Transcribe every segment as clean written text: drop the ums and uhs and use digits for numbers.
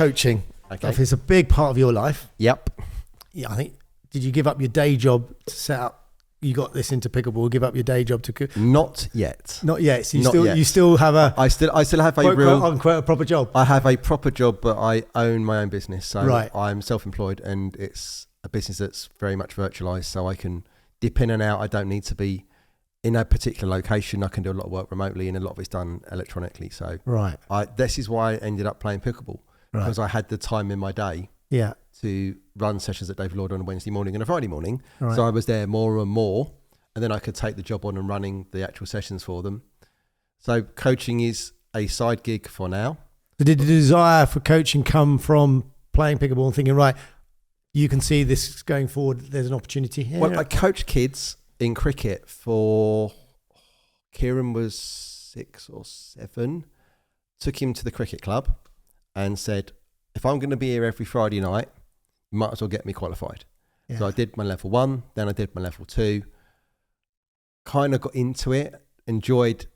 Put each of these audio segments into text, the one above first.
coaching. Okay. If it's a big part of your life. Yep. Yeah, I think. Did you give up your day job to set up? You got this into Pickleball. Give up your day job to. Not yet. Not yet. So Not yet. you still have a. I still have a quote, real quote, unquote, a proper job. I have a proper job, but I own my own business. So Right. I'm self-employed, and it's a business that's very much virtualized. So I can dip in and out. I don't need to be in a particular location. I can do a lot of work remotely, and a lot of it's done electronically. So Right. this is why I ended up playing pickleball, because I had the time in my day Yeah. to run sessions at David Lloyd on a Wednesday morning and a Friday morning. Right. So I was there more and more, and then I could take the job on and running the actual sessions for them. So coaching is a side gig for now. So did the desire for coaching come from playing pickleball and thinking, right, you can see this going forward, there's an opportunity here? Well, I coached kids in cricket for, Kieran was 6 or 7, took him to the cricket club and said, if I'm going to be here every Friday night, you might as well get me qualified. Yeah. So I did my level 1, then I did my level 2, kind of got into it, enjoyed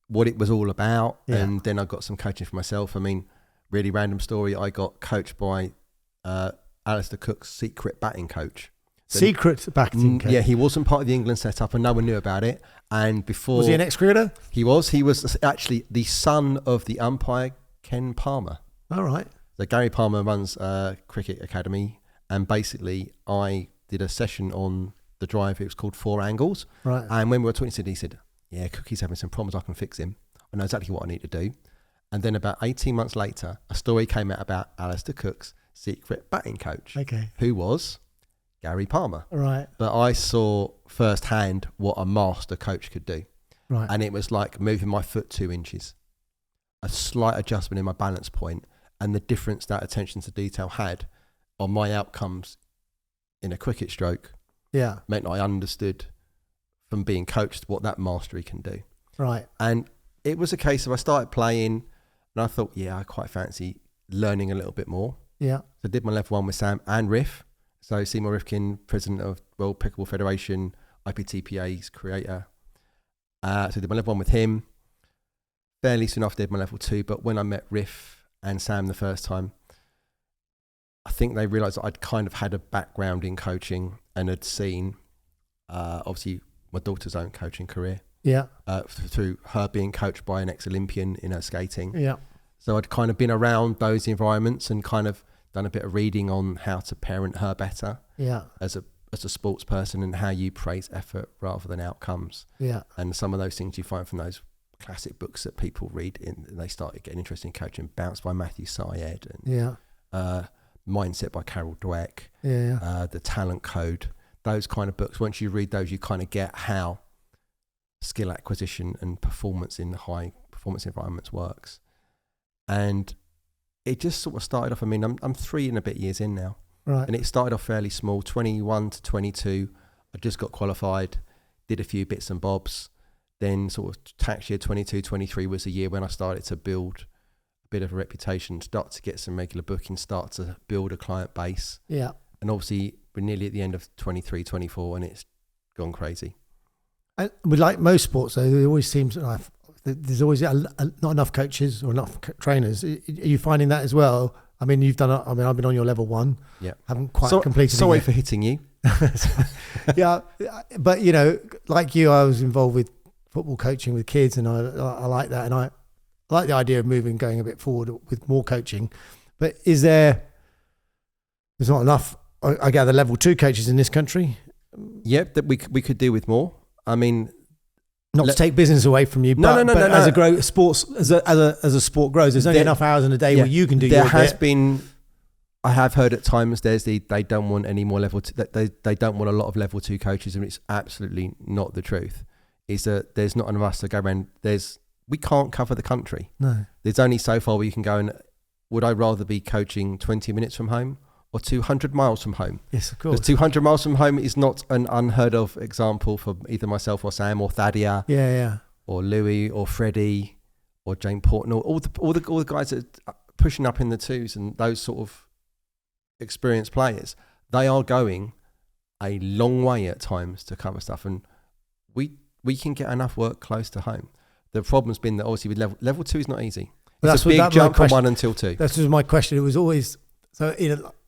what it was all about, and then I got some coaching for myself. I mean, really random story, I got coached by Alistair Cook's secret batting coach. Secret batting coach? Yeah, he wasn't part of the England setup and no one knew about it. And before... Was he an ex-cricketer? He was actually the son of the umpire Ken Palmer. All right. So Gary Palmer runs a cricket academy, and basically I did a session on the drive. It was called 4 Angles. Right. And when we were talking to him, he said, yeah, Cookie's having some problems, I can fix him. I know exactly what I need to do. And then about 18 months later, a story came out about Alistair Cook's secret batting coach, who was Gary Palmer. Right. But I saw firsthand what a master coach could do. Right. And it was like moving my foot 2 inches, a slight adjustment in my balance point, and the difference that attention to detail had on my outcomes in a cricket stroke meant I understood from being coached what that mastery can do. Right. And it was a case of I started playing and I thought, yeah, I quite fancy learning a little bit more. Yeah. So I did my level 1 with Sam and Riff. So Seymour Rifkin, president of World Pickleball Federation, IPTPA's creator. So I did my level 1 with him. Fairly soon after I did my level 2, but when I met Riff and Sam the first time, I think they realised that I'd kind of had a background in coaching and had seen, obviously, my daughter's own coaching career. Yeah. Through her being coached by an ex-Olympian in her skating. Yeah. So I'd kind of been around those environments and kind of done a bit of reading on how to parent her better. Yeah. As a sports person, and how you praise effort rather than outcomes. Yeah. And some of those things you find from those classic books that people read and they started getting interested in coaching. Bounce by Matthew Syed and Mindset by Carol Dweck. Yeah. The Talent Code. Those kind of books. Once you read those, you kind of get how skill acquisition and performance in high performance environments works. And it just sort of started off. I mean, I'm 3 and a bit years in now. Right. And it started off fairly small, 21 to 22. I just got qualified, did a few bits and bobs. Then sort of tax year 22, 23 was the year when I started to build a bit of a reputation, start to get some regular bookings, start to build a client base. Yeah. And obviously we're nearly at the end of 23, 24 and it's gone crazy. And with like most sports, though, it always seems like there's always not enough coaches or enough trainers. Are you finding that as well? I mean, I've been on your level 1. Yeah. Haven't quite completed it. Sorry for hitting you. Yeah. But, you know, like you, I was involved with football coaching with kids and I like that. And I like the idea of going a bit forward with more coaching. But there's not enough, I gather, level 2 coaches in this country? Yep, that we could do with more. I mean, not to take business away from you, but no. As a sport grows, there's only enough hours in a day where you can do your bit. There has been, I have heard at times they don't want any more level 2, they don't want a lot of level 2 coaches, and it's absolutely not the truth. Is that there's not enough of us to go around. We can't cover the country. No. There's only so far where you can go, and would I rather be coaching 20 minutes from home or 200 miles from home? Yes, of course. Because 200 miles from home is not an unheard of example for either myself or Sam or Thadia. Yeah. Or Louis or Freddie or Jane Portnell. All the guys that are pushing up in the 2s and those sort of experienced players, they are going a long way at times to cover stuff, and we can get enough work close to home. The problem's been that obviously with level 2 is not easy. It's a big jump from 1 until 2. That was my question. It was always, so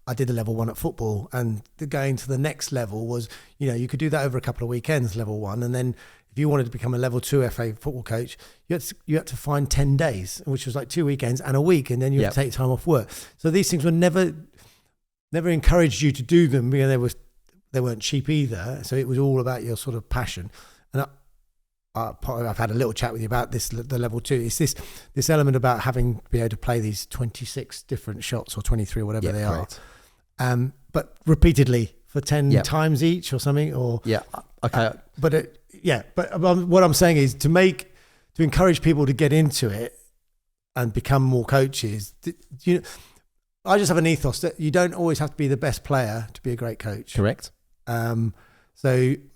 I did the level 1 at football, and going to the next level was, you could do that over a couple of weekends, level 1. And then if you wanted to become a level 2 FA football coach, you had to find 10 days, which was like 2 weekends and a week. And then you had to take time off work. So these things were never encouraged you to do them because they weren't cheap either. So it was all about your sort of passion. And I've had a little chat with you about this, the level 2. It's this element about having to be able to play these 26 different shots or 23 or whatever they correct. are. But repeatedly for 10 times each or something, or okay. But what I'm saying is to encourage people to get into it and become more coaches. I just have an ethos that you don't always have to be the best player to be a great coach. Correct. And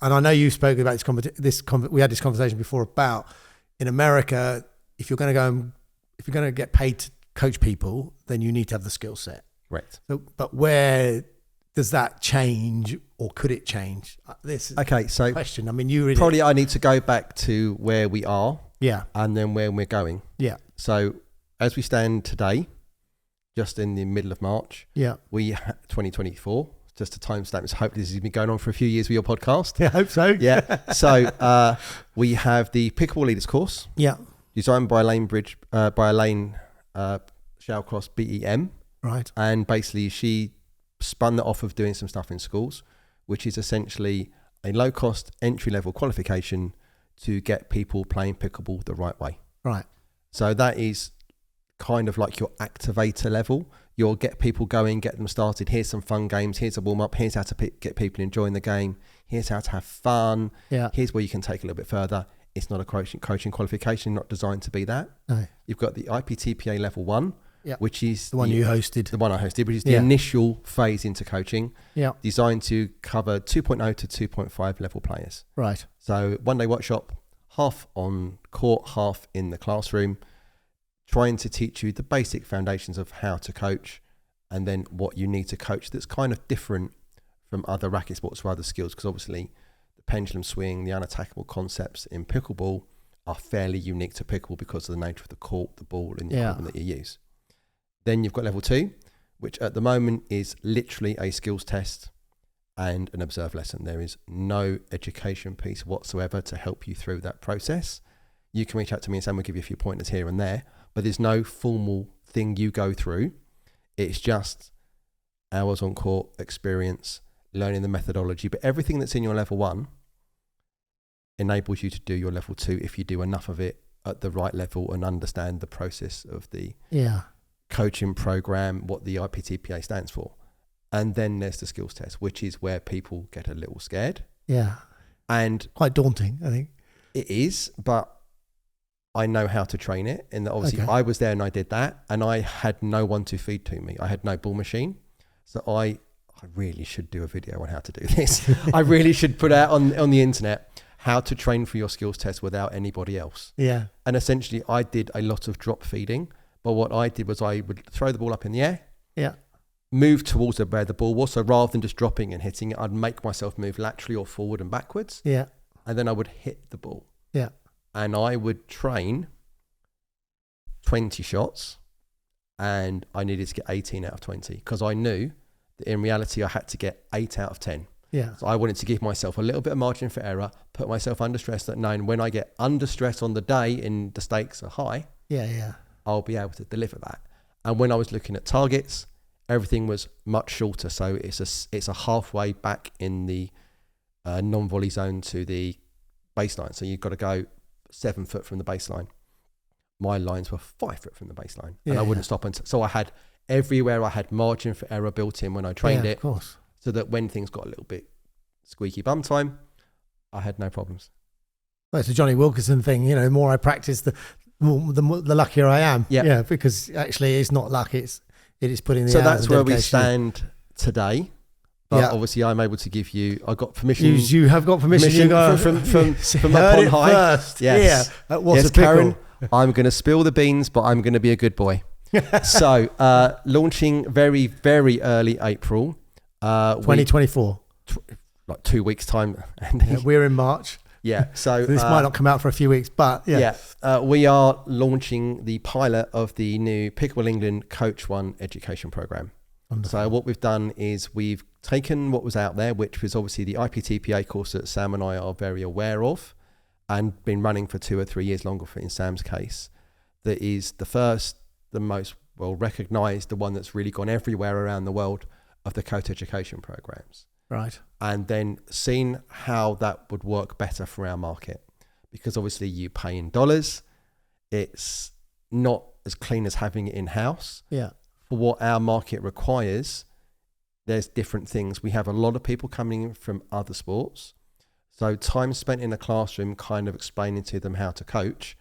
I know you spoke about we had this conversation before about in America, if you're going to get paid to coach people, then you need to have the skill set. Right. So, but where does that change, or could it change? This is the question. I mean, I need to go back to where we are, and then where we're going. Yeah. So as we stand today, just in the middle of March, we 2024. Just a timestamp. So hopefully this has been going on for a few years with your podcast. Yeah, I hope so. Yeah. So we have the Pickleball Leaders course. Yeah. Designed by Elaine Shawcross BEM. Right. And basically she spun that off of doing some stuff in schools, which is essentially a low cost entry level qualification to get people playing pickleball the right way. Right. So that is kind of like your activator level. You'll get people going, get them started. Here's some fun games. Here's a warm up. Here's how to get people enjoying the game. Here's how to have fun. Yeah. Here's where you can take a little bit further. It's not a coaching qualification, not designed to be that. No. You've got the IPTPA level 1, which is the one you hosted. The one I hosted, which is the initial phase into coaching. Yeah. Designed to cover 2.0 to 2.5 level players. Right. So 1 day workshop, half on court, half in the classroom, trying to teach you the basic foundations of how to coach, and then what you need to coach that's kind of different from other racket sports or other skills, because obviously the pendulum swing, the unattackable concepts in pickleball are fairly unique to pickleball because of the nature of the court, the ball, and the equipment that you use. Then you've got level 2, which at the moment is literally a skills test and an observe lesson. There is no education piece whatsoever to help you through that process. You can reach out to me and Sam will give you a few pointers here and there, but there's no formal thing you go through. It's just hours on court, experience, learning the methodology. But everything that's in your level 1 enables you to do your level 2 if you do enough of it at the right level and understand the process of the coaching program, what the IPTPA stands for. And then there's the skills test, which is where people get a little scared. Yeah. And quite daunting, I think. It is, but I know how to train it. And obviously I was there and I did that, and I had no one to feed to me. I had no ball machine. So I really should do a video on how to do this. I really should put out on the internet how to train for your skills test without anybody else. Yeah. And essentially I did a lot of drop feeding, but what I did was I would throw the ball up in the air. Yeah. Move towards where the ball was. So rather than just dropping and hitting it, I'd make myself move laterally or forward and backwards. Yeah. And then I would hit the ball. Yeah. And I would train 20 shots, and I needed to get 18 out of 20 because I knew that in reality I had to get 8 out of 10. Yeah. So I wanted to give myself a little bit of margin for error, put myself under stress, that knowing when I get under stress on the day and the stakes are high, I'll be able to deliver that. And when I was looking at targets, everything was much shorter. So it's a halfway back in the non-volley zone to the baseline. So you've got to go 7 foot from the baseline. My lines were 5 foot from the baseline, and I wouldn't stop until. So I had everywhere. I had margin for error built in when I trained it, of course, so that when things got a little bit squeaky bum time, I had no problems. Well, it's a Johnny Wilkinson thing, the more I practice, the luckier I am. Yeah, because actually it's not luck; it is putting the. So that's where we stand today. But obviously, I'm able to give you. I got permission. You have got permission. You got from up on high. First. Yes. Yeah. Yes, Karen. I'm going to spill the beans, but I'm going to be a good boy. So, launching very, very early April. 2024. Like 2 weeks' time. We're in March. Yeah. So this might not come out for a few weeks, but we are launching the pilot of the new Pickleball England Coach One education program. Wonderful. So what we've done is we've taken what was out there, which was obviously the IPTPA course that Sam and I are very aware of and been running for 2 or 3 years longer for in Sam's case. That is the first, the most well recognised, the one that's really gone everywhere around the world of the coach education programs. Right. And then seeing how that would work better for our market. Because obviously you pay in dollars. It's not as clean as having it in-house. Yeah. For what our market requires, there's different things. We have a lot of people coming in from other sports. So time spent in a classroom kind of explaining to them how to coach,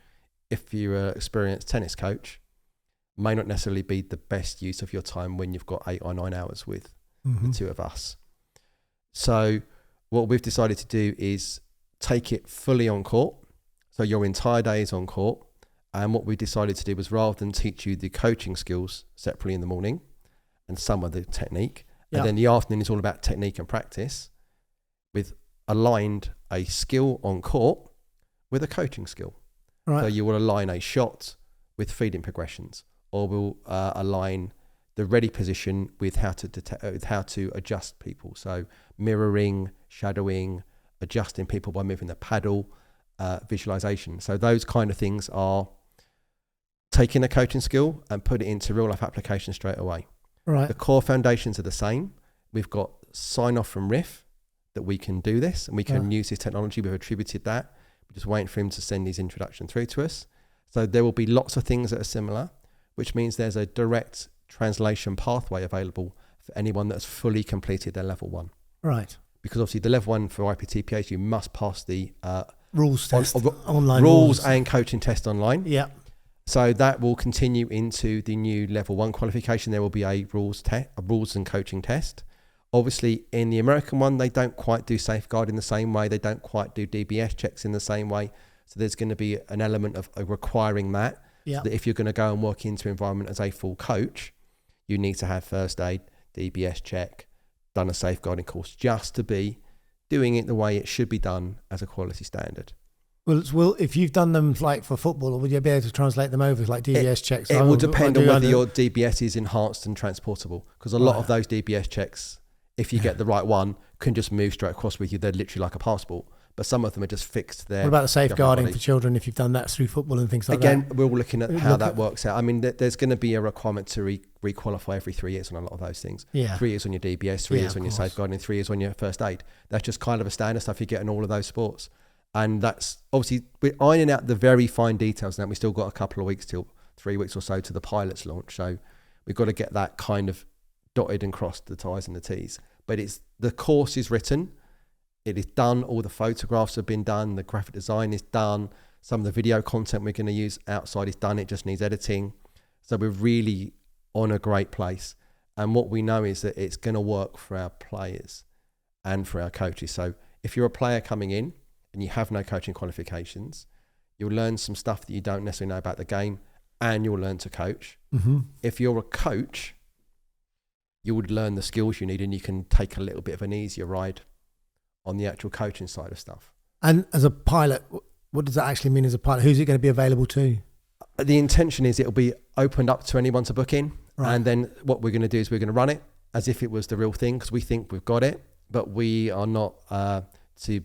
if you're an experienced tennis coach, may not necessarily be the best use of your time when you've got 8 or 9 hours with the two of us. So what we've decided to do is take it fully on court. So your entire day is on court. And what we decided to do was rather than teach you the coaching skills separately in the morning and some of the technique, and then the afternoon is all about technique and practice, we've aligned a skill on court with a coaching skill. Right. So you will align a shot with feeding progressions, or we'll align the ready position with how to adjust people. So mirroring, shadowing, adjusting people by moving the paddle, visualization. So those kind of things are taking a coaching skill and put it into real life application straight away. Right. The core foundations are the same. We've got sign off from Riff that we can do this and we can use this technology. We've attributed that. We're just waiting for him to send his introduction through to us. So there will be lots of things that are similar, which means there's a direct translation pathway available for anyone that's fully completed their level 1. Right. Because obviously the level 1 for IPTPAs, you must pass the rules test, online rules and coaching test online. Yeah. So that will continue into the new level 1 qualification. There will be a rules and coaching test. Obviously, in the American one, they don't quite do safeguard in the same way. They don't quite do DBS checks in the same way. So there's going to be an element of requiring that. Yeah. So that if you're going to go and work into environment as a full coach, you need to have first aid, DBS check, done a safeguarding course, just to be doing it the way it should be done as a quality standard. Well, if you've done them like for football, would you be able to translate them over like DBS checks? It will depend on whether your DBS is enhanced and transportable, because a lot of those DBS checks, if you get the right one, can just move straight across with you. They're literally like a passport. But some of them are just fixed there. What about the safeguarding for children if you've done that through football and things like that? Again, we're looking at how that works out. I mean, there's going to be a requirement to re-qualify every 3 years on a lot of those things. Yeah. 3 years on your DBS, 3 years on your safeguarding, 3 years on your first aid. That's just kind of a standard stuff you get in all of those sports. And that's obviously, we're ironing out the very fine details now. We've still got a couple of weeks till 3 weeks or so to the pilot's launch. So we've got to get that kind of dotted and crossed, the I's and the T's. But the course is written. It is done. All the photographs have been done. The graphic design is done. Some of the video content we're going to use outside is done. It just needs editing. So we're really on a great place. And what we know is that it's going to work for our players and for our coaches. So if you're a player coming in and you have no coaching qualifications, you'll learn some stuff that you don't necessarily know about the game, and you'll learn to coach. Mm-hmm. If you're a coach, you would learn the skills you need, and you can take a little bit of an easier ride on the actual coaching side of stuff. And as a pilot, what does that actually mean as a pilot? Who's it going to be available to? The intention is it'll be opened up to anyone to book in. Right. And then what we're going to do is we're going to run it as if it was the real thing, because we think we've got it, but we are not too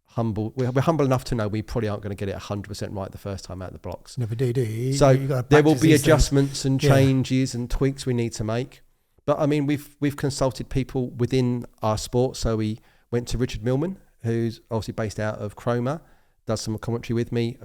humble. We're humble enough to know we probably aren't going to get it 100% right the first time out of the blocks. Never do you? So there will be adjustments and changes and tweaks we need to make. But I mean, we've consulted people within our sport. So we went to Richard Millman, who's obviously based out of Cromer, does some commentary with me,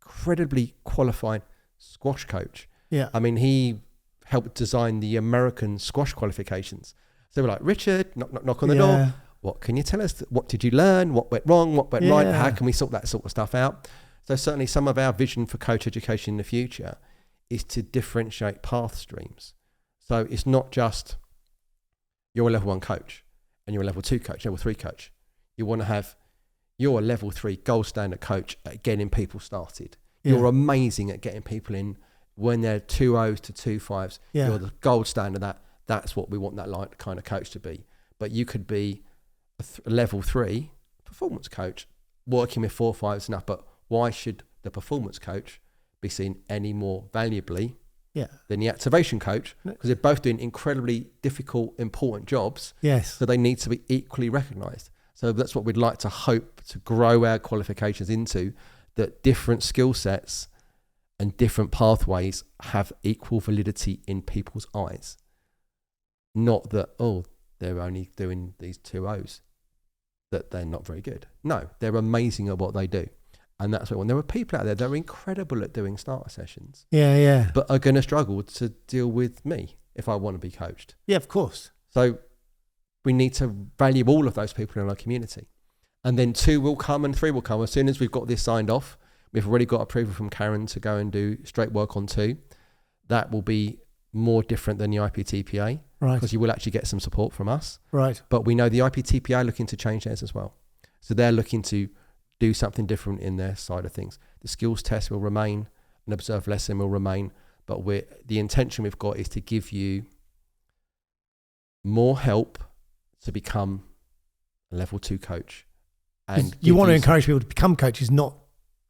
incredibly qualified squash coach. Yeah. I mean, he helped design the American squash qualifications. So we're like, Richard, knock on the door. What can you tell us? What did you learn? What went wrong? What went right? How can we sort that sort of stuff out? So certainly some of our vision for coach education in the future is to differentiate path streams. So it's not just you're a level 1 coach and you're a level 2 coach, level 3 coach. You want to have, you're a level 3 gold standard coach at getting people started. Yeah. You're amazing at getting people in when they're 2.0s to 2.5s. Yeah. You're the gold standard. That's what we want that kind of coach to be. But you could be a level 3 performance coach working with 4 or 5 is enough, but why should the performance coach be seen any more valuably than the activation coach? Because they're both doing incredibly difficult, important jobs. Yes. So they need to be equally recognised. So that's what we'd like to hope to grow our qualifications into, that different skill sets and different pathways have equal validity in people's eyes. Not that, they're only doing these 2 O's, that they're not very good. No, they're amazing at what they do. And that's what, when there are people out there that are incredible at doing starter sessions. Yeah. But are going to struggle to deal with me if I want to be coached. Yeah, of course. So we need to value all of those people in our community. And then 2 will come and 3 will come. As soon as we've got this signed off, we've already got approval from Karen to go and do straight work on 2. That will be more different than the IPTPA. Right. Because you will actually get some support from us. Right. But we know the IPTPA are looking to change theirs as well. So they're looking to do something different in their side of things. The skills test will remain, an observed lesson will remain, but the intention we've got is to give you more help to become a level 2 coach. And you want to encourage people to become coaches, not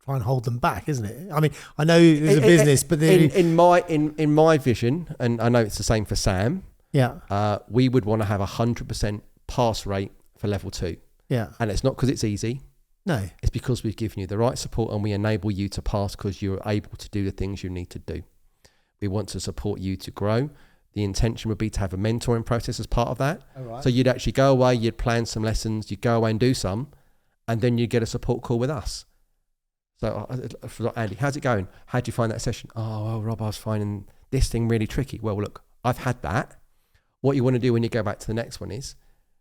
try and hold them back, isn't it? I mean, I know there's a business, but in my vision, and I know it's the same for Sam. Yeah. We would want to have 100% pass rate for level 2. Yeah. And it's not because it's easy. No. It's because we've given you the right support and we enable you to pass because you're able to do the things you need to do. We want to support you to grow. The intention would be to have a mentoring process as part of that. All right. So you'd actually go away, you'd plan some lessons, you'd go away and do some, and then you'd get a support call with us. So, Andy, how's it going? How do you find that session? Oh, well, Rob, I was finding this thing really tricky. Well, look, I've had that. What you want to do when you go back to the next one is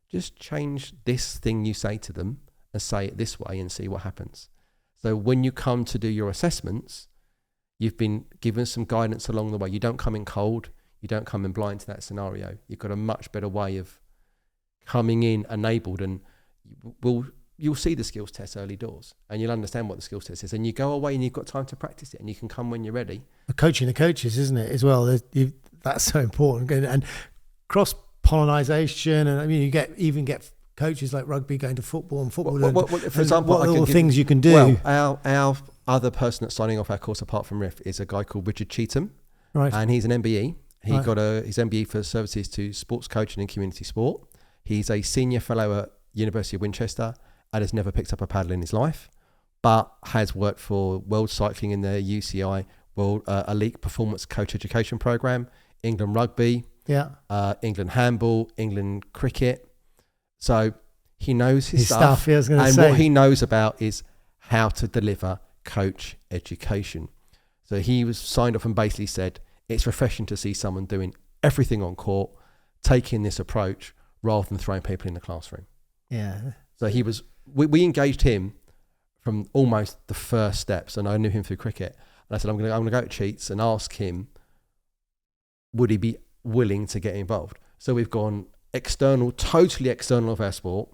just change this thing you say to them and say it this way and see what happens. So when you come to do your assessments, you've been given some guidance along the way. You don't come in cold. You don't come in blind to that scenario. You've got a much better way of coming in enabled, and you'll see the skills test early doors and you'll understand what the skills test is, and you go away and you've got time to practice it and you can come when you're ready. Coaching the coaches, isn't it, as well? That's so important. And cross-pollination, and I mean, you even get coaches like rugby going to football, and football. For example, what are all the things you can do? Well, our other person that's signing off our course apart from Riff is a guy called Richard Cheetham. Right. And he's an MBE. He Right. got his MBE for services to sports coaching and community sport. He's a senior fellow at University of Winchester and has never picked up a paddle in his life, but has worked for World Cycling in the UCI World Elite Performance Coach Education Program, England Rugby, England Handball, England Cricket. So he knows his stuff. I was going to say. What he knows about is how to deliver coach education. So he was signed off and basically said, it's refreshing to see someone doing everything on court, taking this approach rather than throwing people in the classroom. Yeah. So we engaged him from almost the first steps, and I knew him through cricket. And I said, I'm going to go to Cheats and ask him, would he be willing to get involved? So we've gone external, totally external of our sport.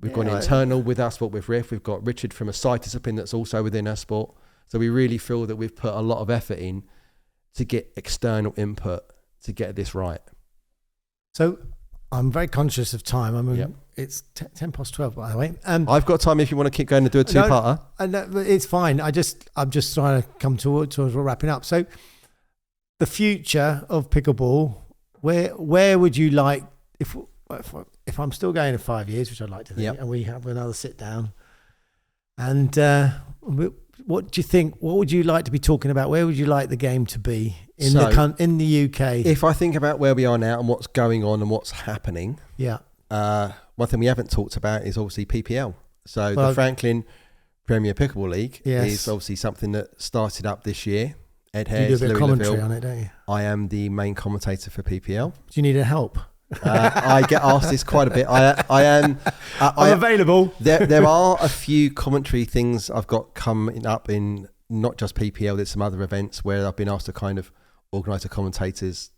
We've gone internal with our sport with Riff. We've got Richard from a side discipline that's also within our sport. So we really feel that we've put a lot of effort in to get external input to get this right. So I'm very conscious of time. I mean, it's 10 past 12, by the way. I've got time if you want to keep going and do a two-parter. No, it's fine. I'm just trying to come towards wrapping up. So the future of pickleball, where would you like, if I'm still going in 5 years, which I'd like to think, and we have another sit down, and what do you think? What would you like to be talking about? Where would you like the game to be in the UK? If I think about where we are now and what's going on and what's happening, one thing we haven't talked about is obviously PPL. So the Franklin Premier Pickleball League is obviously something that started up this year. Ed Hares, you do a bit of commentary Louis on it, don't you? I am the main commentator for PPL. Do you need help? I get asked this quite a bit. I'm available. There are a few commentary things I've got coming up in not just PPL. There's some other events where I've been asked to kind of organise the commentators,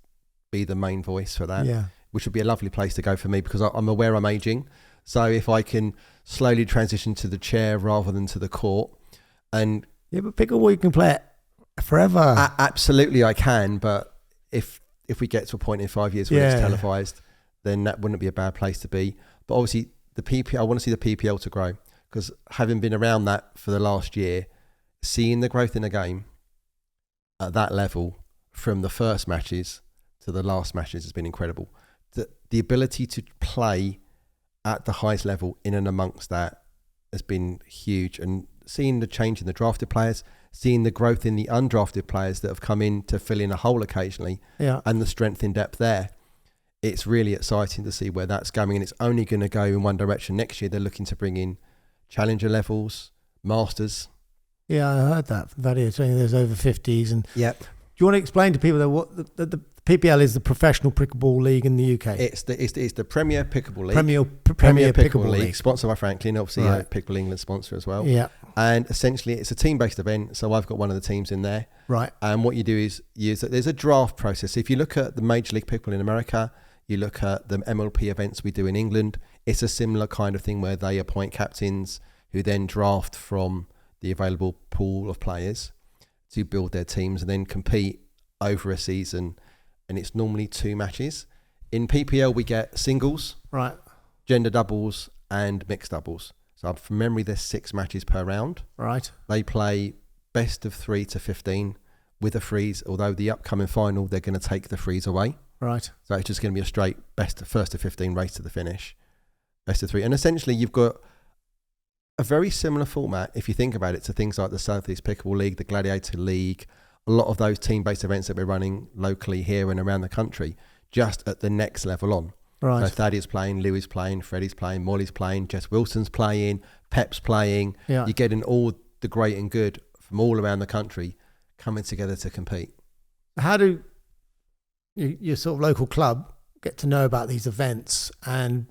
be the main voice for that, which would be a lovely place to go for me because I'm aware I'm ageing. So if I can slowly transition to the chair rather than to the court, and but pickleball you can play it forever. Absolutely, I can. But if we get to a point in 5 years where it's televised, then that wouldn't be a bad place to be. But obviously, I want to see the PPL to grow because having been around that for the last year, seeing the growth in the game at that level from the first matches to the last matches has been incredible. The ability to play at the highest level in and amongst that has been huge, and seeing the change in the drafted players, seeing the growth in the undrafted players that have come in to fill in a hole occasionally, and the strength in depth there, it's really exciting to see where that's going, and it's only going to go in one direction. Next year they're looking to bring in challenger levels, masters. Yeah, I heard that from Vadia saying there's over 50s. And yep. Do you want to explain to people that what the PPL is? The professional pickleball league in the UK. It's the Premier Pickleball League. Premier Pickleball League, sponsored by Franklin, obviously Pickle England sponsor as well. Yeah. And essentially, it's a team-based event. So I've got one of the teams in there. Right. And what you do is there's a draft process. If you look at the Major League Pickle in America, you look at the MLP events we do in England, it's a similar kind of thing where they appoint captains who then draft from the available pool of players to build their teams and then compete over a season. And it's normally 2 matches. In PPL, we get singles, right, gender doubles, and mixed doubles. So from memory, there's 6 matches per round. Right. They play best of 3 to 15 with a freeze, although the upcoming final, they're going to take the freeze away. Right. So it's just going to be a straight first to 15 race to the finish. Best of 3. And essentially, you've got a very similar format, if you think about it, to things like the Southeast Pickleball League, the Gladiator League, a lot of those team-based events that we're running locally here and around the country, just at the next level on. Right. So Thaddeus playing, Louis playing, Freddie's playing, Molly's playing, Jess Wilson's playing, Pep's playing. Yeah. You're getting all the great and good from all around the country coming together to compete. How do your sort of local club get to know about these events? And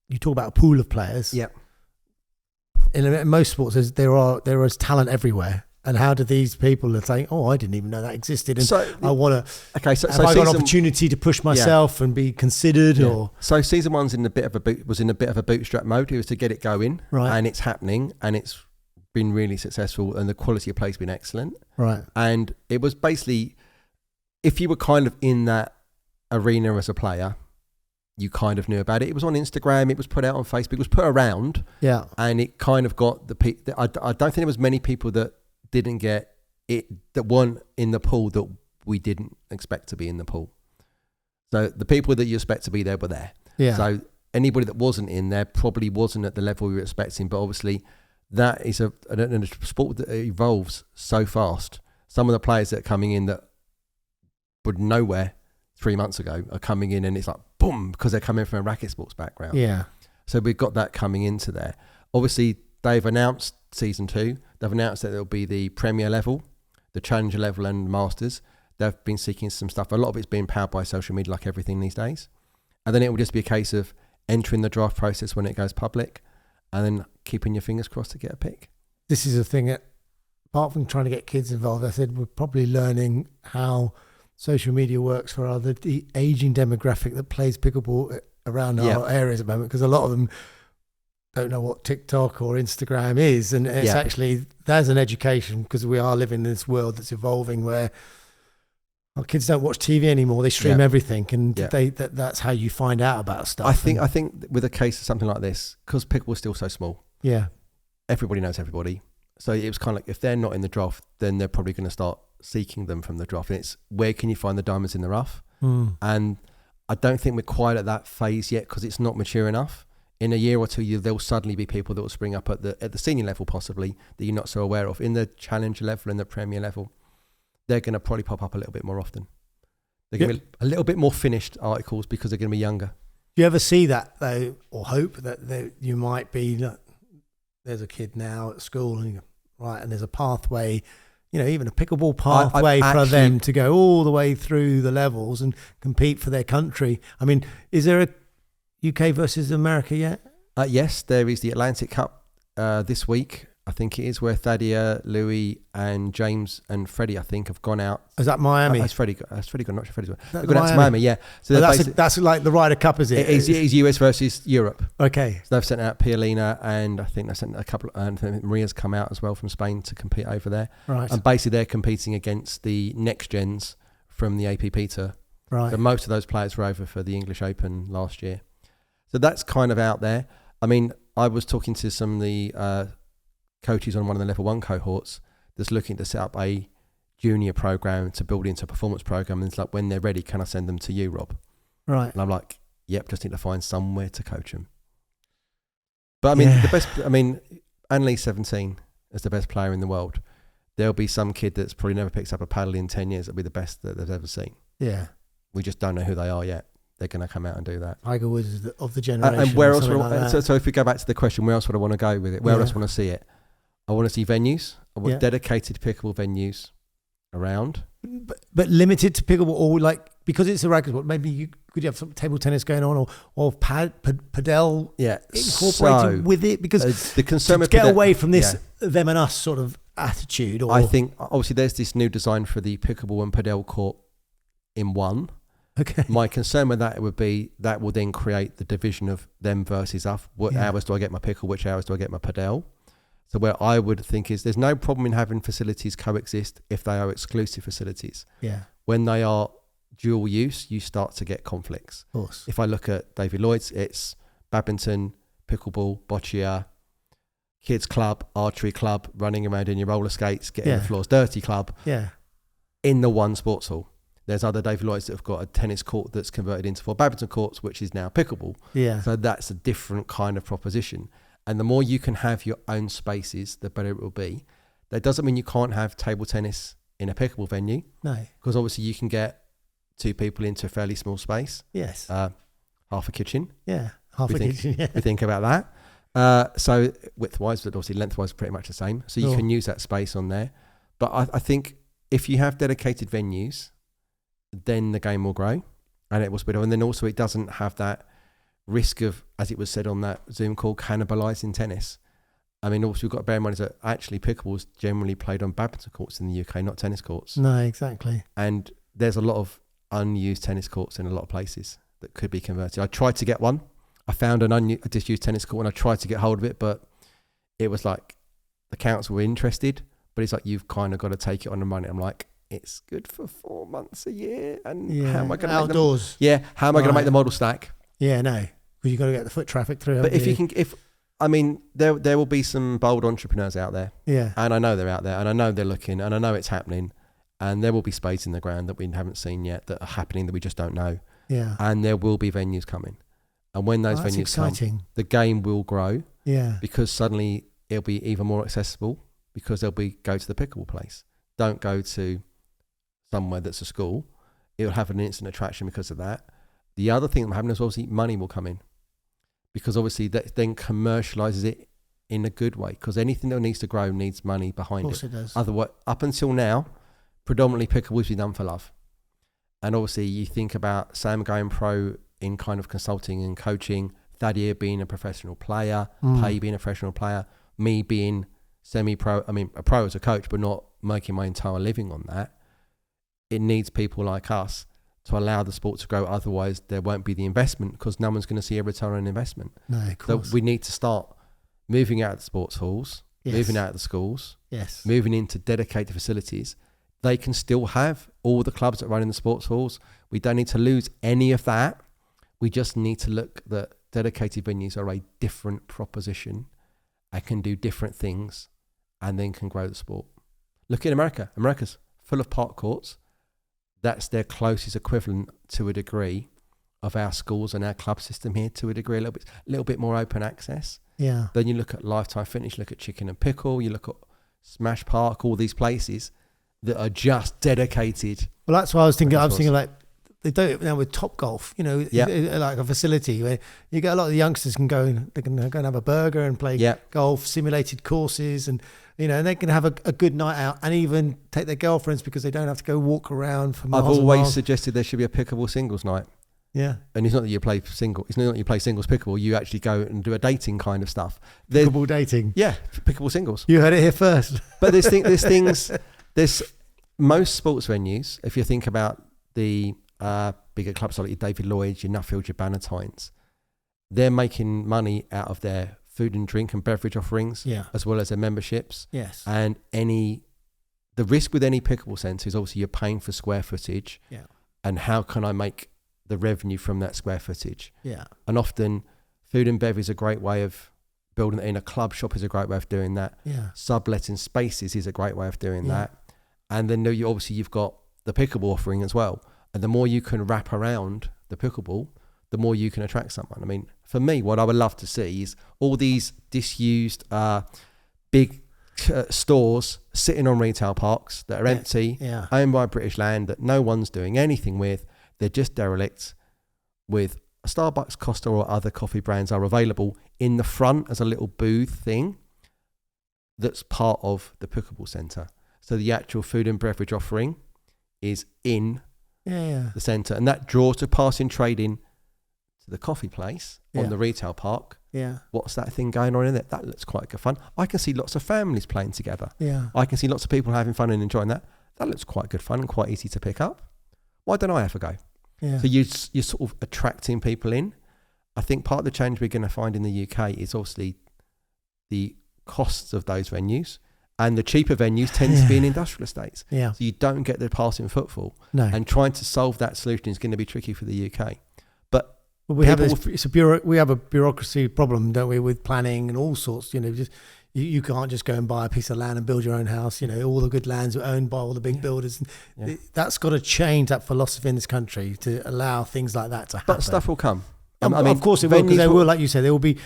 you talk about a pool of players. Yep. In most sports, there is talent everywhere. And how do these people are saying, "Oh, I didn't even know that existed," and so I want to. Okay, so have I got an opportunity to push myself and be considered, or so season 1's in a bit of a bootstrap mode. It was to get it going, right? And it's happening, and it's been really successful, and the quality of play has been excellent, right? And it was basically, if you were kind of in that arena as a player, you kind of knew about it. It was on Instagram, it was put out on Facebook, it was put around, and it kind of got I don't think there was many people that didn't get it, that weren't in the pool that we didn't expect to be in the pool. So the people that you expect to be there were there. Yeah. So anybody that wasn't in there probably wasn't at the level we were expecting. But obviously that is a sport that evolves so fast. Some of the players that are coming in that were nowhere 3 months ago are coming in, and it's like boom, because they're coming from a racket sports background. Yeah. So we've got that coming into there. Obviously they've announced season 2. They've announced that there'll be the Premier level, the Challenger level, and Masters. They've been seeking some stuff. A lot of it's being powered by social media, like everything these days. And then it will just be a case of entering the draft process when it goes public, and then keeping your fingers crossed to get a pick. This is a thing that, apart from trying to get kids involved, I said we're probably learning how social media works for the aging demographic that plays pickleball around our areas at the moment, because a lot of them don't know what TikTok or Instagram is, and it's actually, there's an education, because we are living in this world that's evolving where our kids don't watch TV anymore, they stream everything, and that's how you find out about stuff. I think with a case of something like this, because pickle is still so small, everybody knows everybody, so it was kind of like, if they're not in the draft, then they're probably going to start seeking them from the draft, and it's where can you find the diamonds in the rough. And I don't think we're quite at that phase yet, because it's not mature enough. In a year or two, there'll suddenly be people that will spring up at the senior level, possibly, that you're not so aware of. In the Challenger level and the Premier level, they're going to probably pop up a little bit more often. They're going to be a little bit more finished articles, because they're going to be younger. Do you ever see that, though, or hope that you might be, there's a kid now at school, and and there's a pathway, even a pickleball pathway for them to go all the way through the levels and compete for their country? I mean, is there a UK versus America yet? Yes, there is the Atlantic Cup this week, I think it is, where Thadia, Louis, and James and Freddie, I think, have gone out. Is that Miami? Has Freddie gone? Not sure Freddie's gone. They've gone out to Miami, yeah. So that's like the Ryder Cup, is it? It is US versus Europe. Okay. So they've sent out Piolina, and I think they sent a couple, and I think Maria's come out as well from Spain to compete over there. Right. And basically they're competing against the next gens from the APP tour. Right. So most of those players were over for the English Open last year. So that's kind of out there. I mean, I was talking to some of the coaches on one of the level 1 cohorts that's looking to set up a junior program to build into a performance program. And it's like, when they're ready, can I send them to you, Rob? Right. And I'm like, yep, just need to find somewhere to coach them. But I mean, the best, Annalise 17 is the best player in the world. There'll be some kid that's probably never picked up a paddle in 10 years. That'll be the best that they've ever seen. Yeah. We just don't know who they are yet. They're going to come out and do that. Tiger Woods of the generation. And where else? Like so if we go back to the question, where else would I want to go with it? Where else want to see it? I want to see venues. I want dedicated pickleball venues around. But limited to pickleball, or like, because it's a racket sport, maybe could you have some table tennis going on, or padel incorporated with it? Because the concern to get away from this them and us sort of attitude. Or, I think obviously there's this new design for the pickleball and padel court in one. Okay. My concern with that would be that will then create the division of them versus us. What hours do I get my pickle? Which hours do I get my padel? So where I would think is there's no problem in having facilities coexist if they are exclusive facilities. Yeah. When they are dual use, you start to get conflicts. Of course. If I look at David Lloyd's, it's badminton, pickleball, boccia, kids club, archery club, running around in your roller skates, getting the floors dirty club. Yeah. In the one sports hall. There's other David Lloyd's that have got a tennis court that's converted into 4 badminton courts, which is now pickleball. Yeah. So that's a different kind of proposition. And the more you can have your own spaces, the better it will be. That doesn't mean you can't have table tennis in a pickleball venue. No. Because obviously you can get 2 people into a fairly small space. Yes. Half a kitchen. Yeah. Half a kitchen, We think about that. So width-wise, but obviously length-wise, pretty much the same. So you can use that space on there. But I think if you have dedicated venues, then the game will grow and it will speed up. And then also it doesn't have that risk of, as it was said on that Zoom call, cannibalising tennis. I mean, also we've got to bear in mind is that actually pickleball's generally played on badminton courts in the UK, not tennis courts. No, exactly. And there's a lot of unused tennis courts in a lot of places that could be converted. I tried to get one. I found a disused tennis court and I tried to get hold of it, but it was like the council were interested, but it's like you've kind of got to take it on the money. I'm like, it's good for 4 months a year, and how am I going to outdoors? How am I going to make the model stack? Yeah, no, because you've got to get the foot traffic through. But there will be some bold entrepreneurs out there. Yeah, and I know they're out there, and I know they're looking, and I know it's happening, and there will be spades in the ground that we haven't seen yet that are happening that we just don't know. Yeah, and there will be venues coming, and when those venues come, the game will grow. Yeah, because suddenly it'll be even more accessible because they'll be go to the pickleball place. Don't go to somewhere that's a school. It'll have an instant attraction because of that. The other thing that will happen is obviously money will come in, because obviously that then commercializes it in a good way, because anything that needs to grow needs money behind it. Of course it does. Otherwise, up until now, predominantly pickleball's been done for love. And obviously you think about Sam going pro in kind of consulting and coaching, Thaddeus being a professional player, Pay being a professional player, me being semi-pro, I mean a pro as a coach, but not making my entire living on that. It needs people like us to allow the sport to grow. Otherwise, there won't be the investment, because no one's going to see a return on investment. No, of course. So we need to start moving out of the sports halls, moving out of the schools, moving into dedicated facilities. They can still have all the clubs that run in the sports halls. We don't need to lose any of that. We just need to look that dedicated venues are a different proposition and can do different things, and then can grow the sport. Look at America. America's full of park courts. That's their closest equivalent to a degree of our schools and our club system here, to a degree, a little bit more open access. Yeah. Then you look at Lifetime Fitness, you look at Chicken and Pickle, you look at Smash Park, all these places that are just dedicated. Well, that's what I was thinking. I was thinking like they do it now with Top Golf, you know, like a facility where you get a lot of the youngsters can go and they can go and have a burger and play golf, simulated courses, and you know, and they can have a good night out and even take their girlfriends because they don't have to go walk around for miles. I've always suggested there should be a pickleball singles night. Yeah. And it's not that you play single. It's not that you play singles pickleball. You actually go and do a dating kind of stuff. Pickleball dating. Yeah, pickleball singles. You heard it here first. But there's most sports venues. If you think about the bigger clubs like your David Lloyd's, your Nuffield, your Bannatynes, they're making money out of their food and drink and beverage offerings, as well as their memberships. Yes. And the risk with any pickleball centre is obviously you're paying for square footage. Yeah. And how can I make the revenue from that square footage? Yeah. And often food and beverage is a great way of building it in. A club shop is a great way of doing that. Yeah. Subletting spaces is a great way of doing that. And then you've got the pickleball offering as well. And the more you can wrap around the pickleball, the more you can attract someone. I mean, for me, what I would love to see is all these disused big stores sitting on retail parks that are empty, owned by British land, that no one's doing anything with. They're just derelict, with a Starbucks, Costa or other coffee brands are available in the front as a little booth thing that's part of the pickleball centre. So the actual food and beverage offering is in the centre, and that draws to passing trading to the coffee place on the retail park. Yeah. What's that thing going on in there? That looks quite good fun. I can see lots of families playing together. Yeah. I can see lots of people having fun and enjoying that. That looks quite good fun and quite easy to pick up. Why don't I have a go? Yeah. So you're sort of attracting people in. I think part of the change we're going to find in the UK is obviously the costs of those venues, and the cheaper venues tend to be in industrial estates. Yeah. So you don't get the passing footfall. No. And trying to solve that solution is going to be tricky for the UK. But we have a bureaucracy problem, don't we, with planning and all sorts. You know, just you can't just go and buy a piece of land and build your own house. You know, all the good lands are owned by all the big builders. That's got to change, that philosophy in this country, to allow things like that to happen. But stuff will come. I mean, of course it will, because they will, like you said, there will be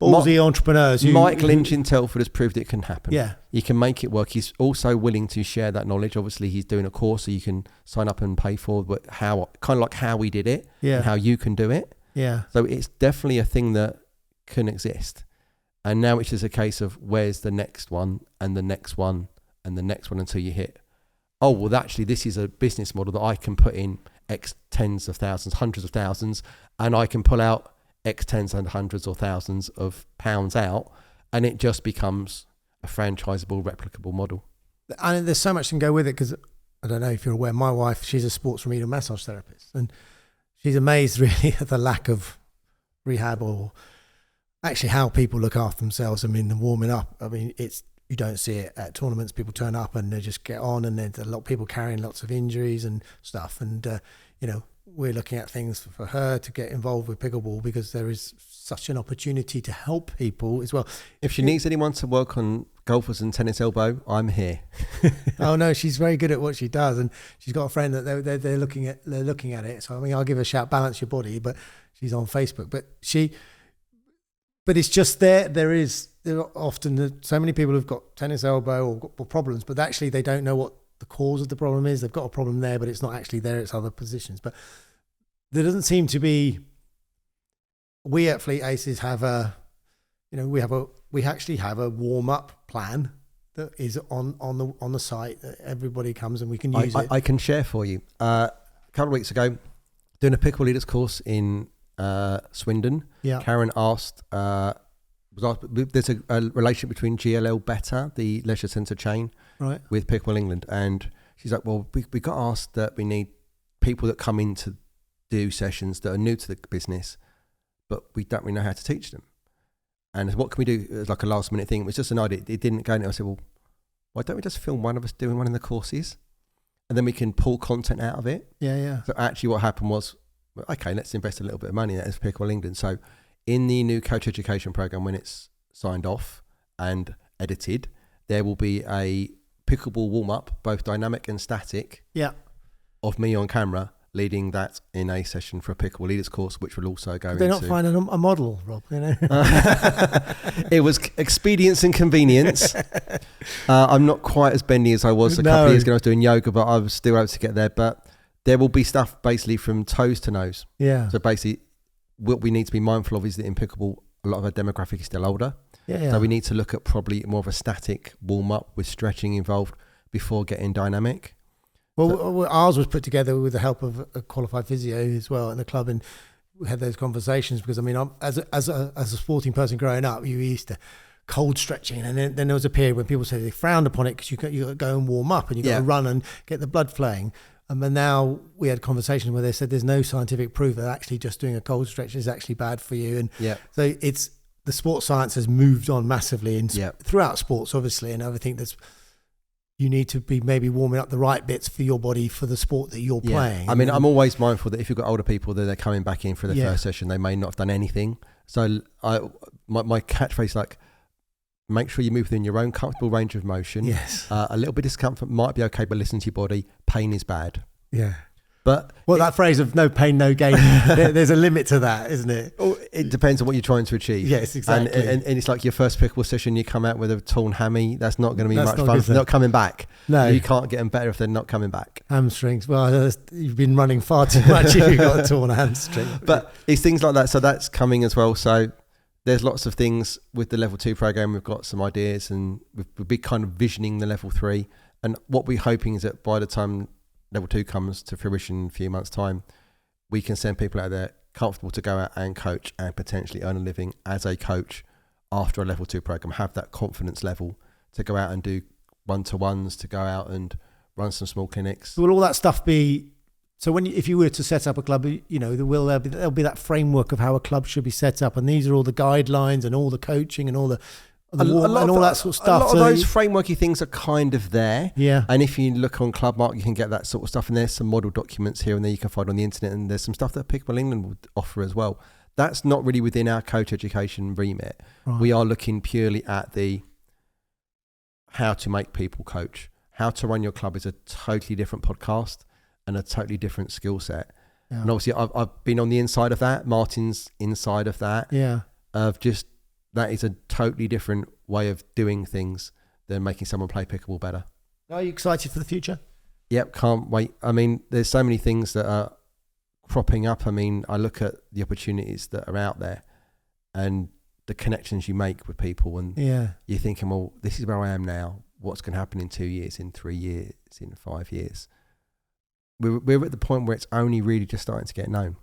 ballsy entrepreneurs. Mike Lynch in Telford has proved it can happen. Yeah. You can make it work. He's also willing to share that knowledge. Obviously, he's doing a course so you can sign up and pay for, but kind of like how we did it and how you can do it. Yeah. So it's definitely a thing that can exist. And now it's just a case of where's the next one and the next one and the next one until you hit, oh, well, actually, this is a business model that I can put in X tens of thousands, hundreds of thousands, and I can pull out X tens and hundreds or thousands of pounds out, and it just becomes a franchisable, replicable model. And there's so much can go with it, because I don't know if you're aware, my wife, she's a sports remedial massage therapist, and she's amazed really at the lack of rehab, or actually how people look after themselves. I mean, the warming up, I mean, you don't see it at tournaments. People turn up and they just get on, and there's a lot of people carrying lots of injuries and stuff. And, we're looking at things for her to get involved with pickleball, because there is such an opportunity to help people as well. If she needs anyone to work on golfers and tennis elbow, I'm here. Oh no, she's very good at what she does, and she's got a friend that they're looking at it. So I mean, I'll give her a shout, Balance Your Body, but she's on Facebook. But it's just there are often so many people who've got tennis elbow or problems, but actually they don't know what the cause of the problem is. They've got a problem there, but it's not actually there, it's other positions. But there doesn't seem to be. We at Fleet Aces have we actually have a warm up plan that is on the site that everybody comes and we can use it. I can share for you. A couple of weeks ago, doing a Pickle Leaders course in Swindon. Yeah. Karen asked. There's a relationship between GLL Better, the leisure centre chain, right, with Pickle England, and she's like, well, we got asked that we need people that come in to do sessions that are new to the business, but we don't really know how to teach them. And what can we do? It was like a last minute thing. It was just an idea. It didn't go into. I said, well, why don't we just film one of us doing one of the courses, and then we can pull content out of it. Yeah. So actually what happened was, okay, let's invest a little bit of money in that as Pickle England. So in the new coach education program, when it's signed off and edited, there will be a pickleball warm-up, both dynamic and static, of me on camera leading that in a session for a Pickleball Leaders course, which will also go into... They're not finding a model, Rob, you know? It was expedience and convenience. I'm not quite as bendy as I was a couple of years ago. I was doing yoga, but I was still able to get there. But there will be stuff basically from toes to nose. Yeah. So basically, what we need to be mindful of is that in pickleball, a lot of our demographic is still older. Yeah. So we need to look at probably more of a static warm-up with stretching involved before getting dynamic. Well, ours was put together with the help of a qualified physio as well in the club, and we had those conversations because, I mean, as a sporting person growing up, you used to cold stretching, and then there was a period when people said they frowned upon it because you got to go and warm up and you got to run and get the blood flowing. And now we had conversations where they said there's no scientific proof that actually just doing a cold stretch is actually bad for you. And so the sports science has moved on massively throughout sports, obviously, and I think you need to be maybe warming up the right bits for your body for the sport that you're playing. I mean, I'm always mindful that if you've got older people that they're coming back in for their first session, they may not have done anything. So my catchphrase is like, make sure you move within your own comfortable range of motion. Yes. A little bit of discomfort might be okay, but listen to your body. Pain is bad. Yeah. But that phrase of no pain, no gain, there's a limit to that, isn't it? It depends on what you're trying to achieve. Yes, exactly. And it's like your first pickleball session, you come out with a torn hammy. That's not going to be much fun. They're not coming back. No. You can't get them better if they're not coming back. Hamstrings. Well, you've been running far too much if you've got a torn hamstring. But it's things like that. So that's coming as well. So there's lots of things with the level 2 program. We've got some ideas and we've been kind of visioning the level 3. And what we're hoping is that by the time level 2 comes to fruition in a few months' time, we can send people out there comfortable to go out and coach and potentially earn a living as a coach after a level 2 program, have that confidence level to go out and do one-to-ones, to go out and run some small clinics. Will all that stuff be, so if you were to set up a club, there'll be that framework of how a club should be set up, and these are all the guidelines and all the coaching and all that sort of stuff. A lot of those frameworky things are kind of there. Yeah. And if you look on Clubmark, you can get that sort of stuff. And there's some model documents here and there you can find on the internet. And there's some stuff that Pickleball England would offer as well. That's not really within our coach education remit. Right. We are looking purely at the how to make people coach. How to run your club is a totally different podcast and a totally different skill set. Yeah. And obviously I've been on the inside of that. Martin's inside of that. Yeah. That is a totally different way of doing things than making someone play pickleball better. Are you excited for the future? Yep, can't wait. I mean, there's so many things that are cropping up. I mean, I look at the opportunities that are out there and the connections you make with people, and you're thinking, well, this is where I am now. What's going to happen in 2 years, in 3 years, in 5 years? We're at the point where it's only really just starting to get known.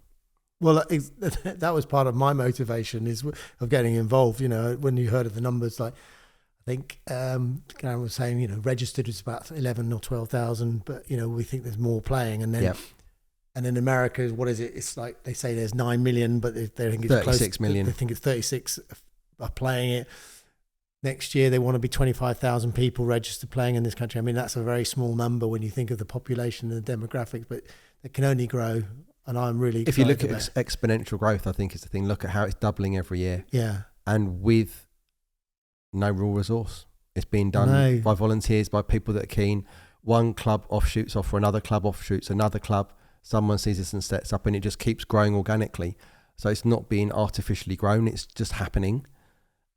Well, that was part of my motivation of getting involved. You know, when you heard of the numbers, like I think Karen was saying, you know, registered is about 11 or 12,000, but you know, we think there's more playing, and then and in America, what is it? It's like they say there's 9 million, but they think it's 36 million. They think it's 36 are playing it. Next year, they want to be 25,000 people registered playing in this country. I mean, that's a very small number when you think of the population and the demographics, but it can only grow. And I'm really excited. If you look at exponential growth, I think is the thing. Look at how it's doubling every year. Yeah. And with no real resource. It's being done by volunteers, by people that are keen. One club offshoots off for another club offshoots, another club. Someone sees this and sets up, and it just keeps growing organically. So it's not being artificially grown. It's just happening.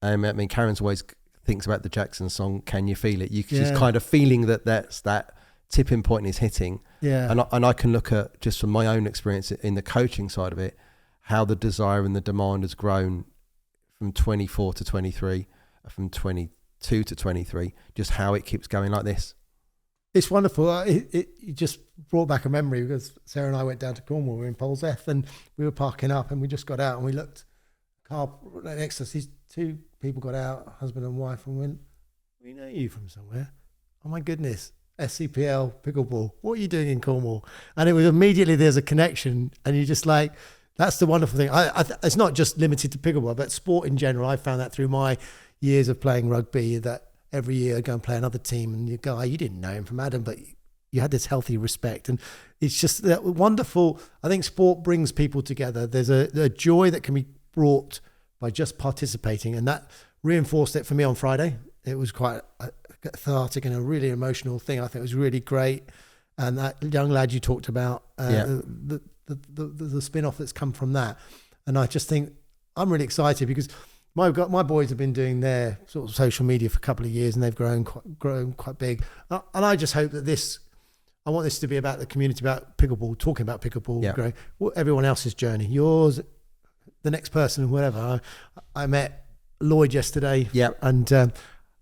I mean, Karen's always thinks about the Jackson song, Can You Feel It? She's kind of feeling that's that tipping point is hitting. Yeah. And I can look at, just from my own experience in the coaching side of it, how the desire and the demand has grown from 24 to 23, from 22 to 23, just how it keeps going like this. It's wonderful. It just brought back a memory, because Sarah and I went down to Cornwall. We were in Poles F, and we were parking up, and we just got out and we looked, car right next to us, these two people got out, husband and wife, and went, we know you from somewhere. Oh my goodness. SCPL Pickleball, what are you doing in Cornwall? And it was immediately, there's a connection, and you're just like, that's the wonderful thing. It's not just limited to pickleball, but sport in general. I found that through my years of playing rugby, that every year I go and play another team, and your guy, you didn't know him from Adam, but you had this healthy respect, and it's just that wonderful. I think sport brings people together. There's a joy that can be brought by just participating, and that reinforced it for me on Friday. It was quite cathartic and a really emotional thing. I think it was really great. And that young lad you talked about, the spin-off that's come from that. And I just think I'm really excited, because my boys have been doing their sort of social media for a couple of years, and they've grown quite big. And I just hope that I want this to be about the community, about pickleball, talking about pickleball, growing everyone else's journey, yours, the next person, whatever. I met Lloyd yesterday, and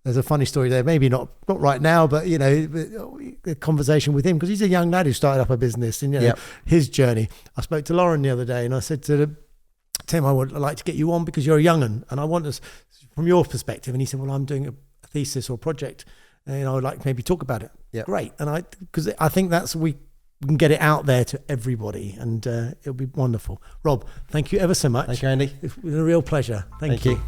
there's a funny story there, maybe not right now, but you know, the conversation with him, because he's a young lad who started up a business, and you know, his journey. I spoke to Lauren the other day, and I said to Tim, I would like to get you on because you're a young'un, and I want us from your perspective. And he said, well, I'm doing a thesis or project, and I would like to maybe talk about it. Great. And because I think we can get it out there to everybody, and it'll be wonderful. Rob, thank you ever so much. Thank you, Andy. It's been a real pleasure. Thank you.